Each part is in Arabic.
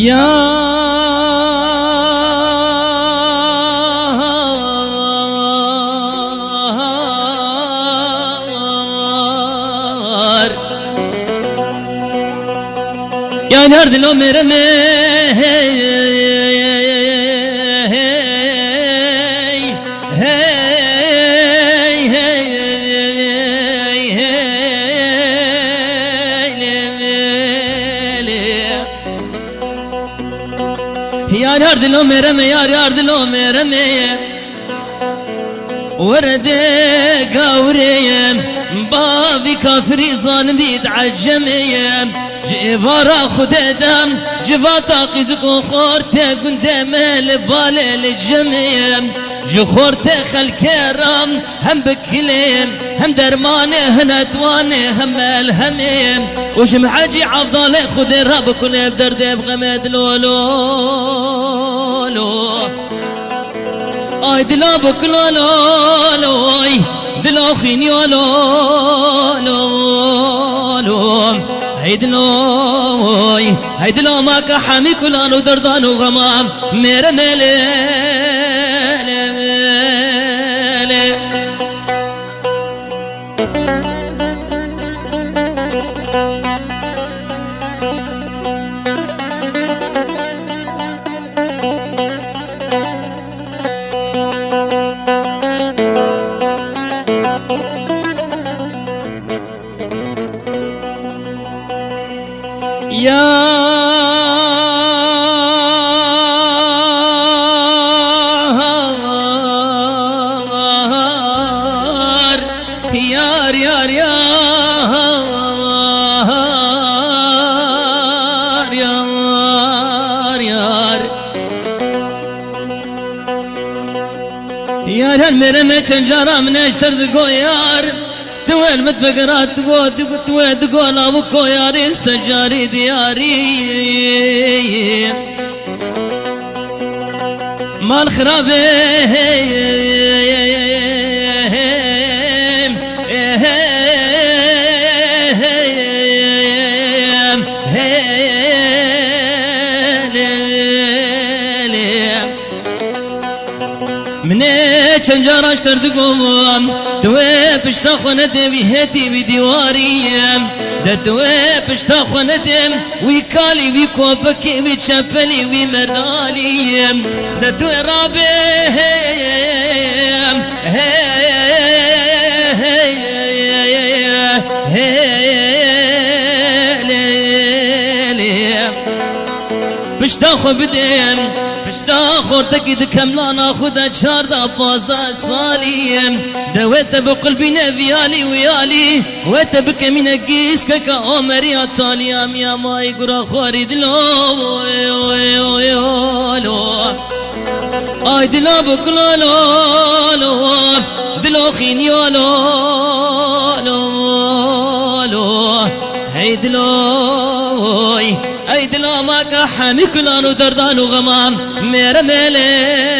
يا نار دلو مرمي يا نار دلو مرمي يا نار دلو مرمي وردي قاوري بابي كافري ظالم بيتعجمي جبارا خدام جفاتا قيزك وخورته قندام البال الجميم جخورته خالكرام هم بكليم هم درمانه هنتوانه هم الهميم وجمحاجي عفضال خد رابك ونبدر ديب غمد لولو اي دلابك لولو دلو خيني لولو هيدلو ماك حامي كلانو دردانو غمام مير ميلي يا المرمى شنجارة من اشتر دقويار توين متفقرات توين دقول ابوكو ياري السجاري دياري مال خرابي شنجارة اشتر دقوم تويبش تاخونا دمي هاتي بديواريم دا تويبش تاخونا دم ويكالي ويكوبكي ويتشفلي ويمراليم دا توي رابيم بش تاخو بدم تاخذ تكيد كملانا خذ شهر دا فازدا صاليم دويت بقلبي نبيالي ويالي ويت بك من الجيس كا عمري طاليام يا ماي قرا خارد لو اي دلا بكلا لو دلو خين لو هيدلوي هيدلو ماك حامي كلانو دردانو غمام مير ميلي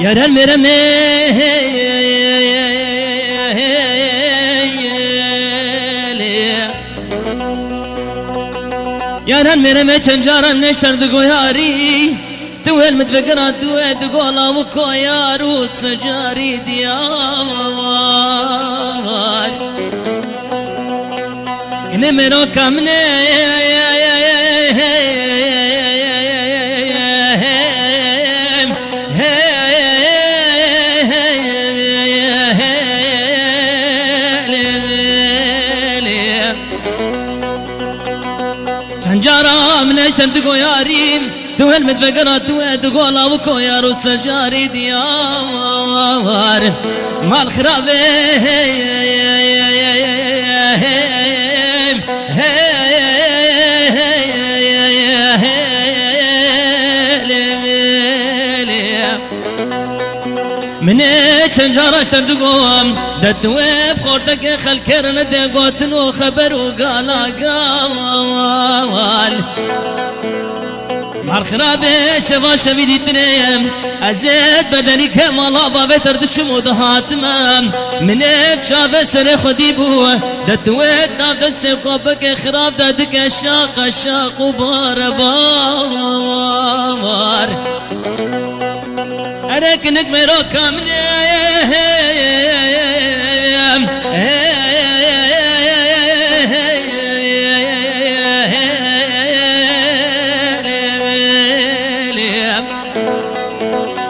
يا المرمي يا المرمي شنجارة نشتر دقو ياري توين متفقرات توين دقو لابوكو يارو سجاري ديار نمرو كمني تندقو يا ريم دوهل متفقرات دوهل أبوكو يا روس جاري ديار مال خرابي من چنجارش تردگوم دتوب خوردک خلکر ندگوتنو خبر و گالا گال مار خرابه شوا شویدی تنیم ازت بدنی که مالا بابه تردشم و دهاتمم من شاف سر خودی بو دتوب داف دست کوبک خراب دادک شاق شاق و بار بار أركنك مروكا من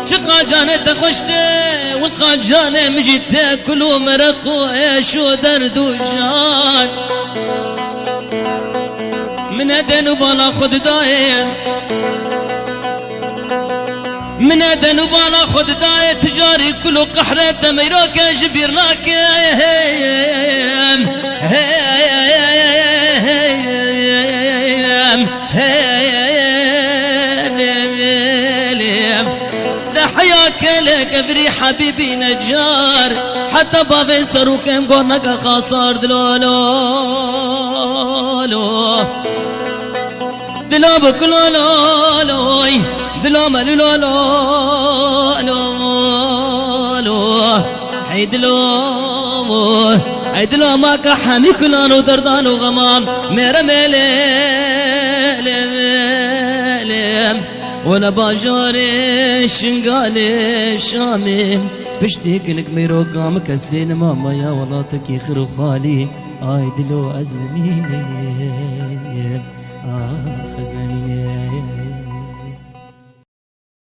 شقاجانة تخشته والخاجانة مجي تاكل ومرق وإيش ودرد وجان من أدن وبالا خد داير من أدن وبالا خد داية تجاري كله قحرة تميروك جبيرناك لحياك لك بري حبيبي نجار حتى بابي سروك مقرنك خاصار دلولو دلو بكلولوي دلو ملولولو حيدلو ما كحمي كلانو دردانو غمام ميرا مليم ولا باجاري شنقالي شامي پشتی کنک میرو کام کس دین ماما یا ولاتك يخرو خالي آي دلو ازلميني آخ ازلميني